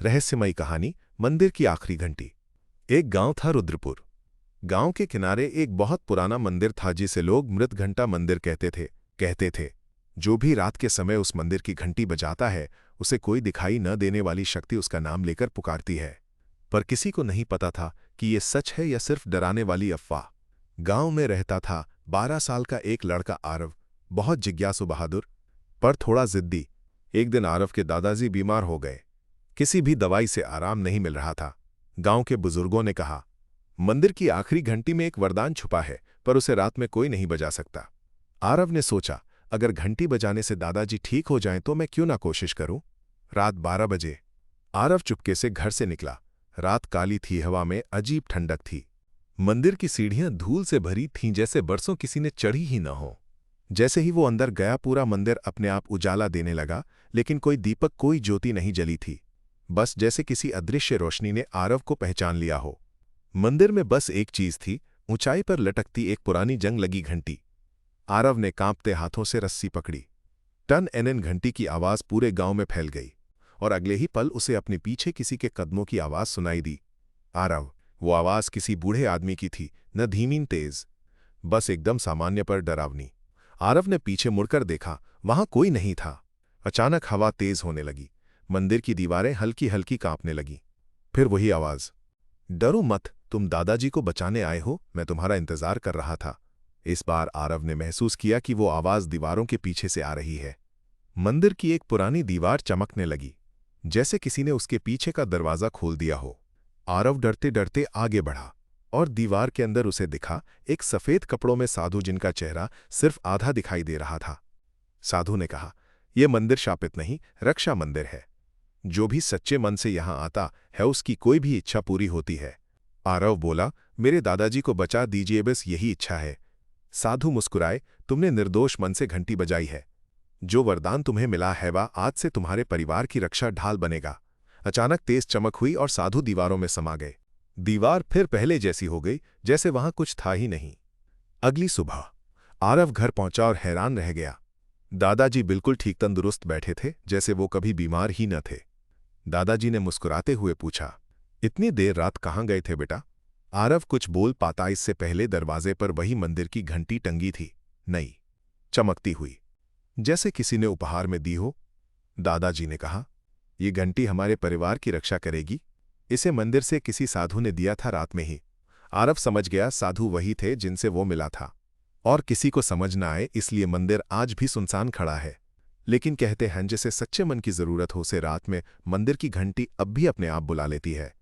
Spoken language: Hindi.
रहस्यमयी कहानी मंदिर की आखिरी घंटी। एक गांव था रुद्रपुर। गांव के किनारे एक बहुत पुराना मंदिर था जिसे लोग मृत घंटा मंदिर कहते थे। जो भी रात के समय उस मंदिर की घंटी बजाता है उसे कोई दिखाई न देने वाली शक्ति उसका नाम लेकर पुकारती है। पर किसी को नहीं पता था कि ये सच है या सिर्फ डराने वाली अफवाह। गांव में रहता था 12 साल का एक लड़का आरव, बहुत जिज्ञासु बहादुर पर थोड़ा जिद्दी। एक दिन आरव के दादाजी बीमार हो गए। किसी भी दवाई से आराम नहीं मिल रहा था। गांव के बुजुर्गों ने कहा, मंदिर की आखिरी घंटी में एक वरदान छुपा है, पर उसे रात में कोई नहीं बजा सकता। आरव ने सोचा, अगर घंटी बजाने से दादाजी ठीक हो जाएं तो मैं क्यों ना कोशिश करूं। रात 12 बजे आरव चुपके से घर से निकला। रात काली थी, हवा में अजीब ठंडक थी। मंदिर की सीढ़ियां धूल से भरी थीं, जैसे बरसों किसी ने चढ़ी ही न हो। जैसे ही वो अंदर गया पूरा मंदिर अपने आप उजाला देने लगा, लेकिन कोई दीपक, कोई ज्योति नहीं जली थी। बस जैसे किसी अदृश्य रोशनी ने आरव को पहचान लिया हो। मंदिर में बस एक चीज थी, ऊंचाई पर लटकती एक पुरानी जंग लगी घंटी। आरव ने कांपते हाथों से रस्सी पकड़ी। टन एनएन घंटी की आवाज पूरे गांव में फैल गई और अगले ही पल उसे अपने पीछे किसी के कदमों की आवाज सुनाई दी। आरव, वो आवाज किसी बूढ़े आदमी की थी, न धीमी तेज, बस एकदम सामान्य पर डरावनी। आरव ने पीछे मुड़कर देखा, वहां कोई नहीं था। अचानक हवा तेज होने लगी, मंदिर की दीवारें हल्की हल्की कांपने लगीं। फिर वही आवाज, डरो मत, तुम दादाजी को बचाने आए हो, मैं तुम्हारा इंतजार कर रहा था। इस बार आरव ने महसूस किया कि वो आवाज दीवारों के पीछे से आ रही है। मंदिर की एक पुरानी दीवार चमकने लगी, जैसे किसी ने उसके पीछे का दरवाजा खोल दिया हो। आरव डरते डरते आगे बढ़ा और दीवार के अंदर उसे दिखा एक सफेद कपड़ों में साधु, जिनका चेहरा सिर्फ आधा दिखाई दे रहा था। साधु ने कहा, यह मंदिर शापित नहीं, रक्षा मंदिर है। जो भी सच्चे मन से यहां आता है उसकी कोई भी इच्छा पूरी होती है। आरव बोला, मेरे दादाजी को बचा दीजिए, बस यही इच्छा है। साधु मुस्कुराए, तुमने निर्दोष मन से घंटी बजाई है। जो वरदान तुम्हें मिला है वह आज से तुम्हारे परिवार की रक्षा ढाल बनेगा। अचानक तेज चमक हुई और साधु दीवारों में समा गए। दीवार फिर पहले जैसी हो गई, जैसे वहां कुछ था ही नहीं। अगली सुबह आरव घर पहुंचा और हैरान रह गया। दादाजी बिल्कुल ठीक तंदुरुस्त बैठे थे, जैसे वो कभी बीमार ही न थे। दादाजी ने मुस्कुराते हुए पूछा, इतनी देर रात कहाँ गए थे बेटा? आरव कुछ बोल पाता इससे पहले दरवाजे पर वही मंदिर की घंटी टंगी थी, नई, चमकती हुई, जैसे किसी ने उपहार में दी हो। दादाजी ने कहा, ये घंटी हमारे परिवार की रक्षा करेगी। इसे मंदिर से किसी साधु ने दिया था रात में ही। आरव समझ गया, साधु वही थे जिनसे वो मिला था। और किसी को समझ न आए इसलिए मंदिर आज भी सुनसान खड़ा है। लेकिन कहते हैं जिसे सच्चे मन की जरूरत हो उसे रात में मंदिर की घंटी अब भी अपने आप बुला लेती है।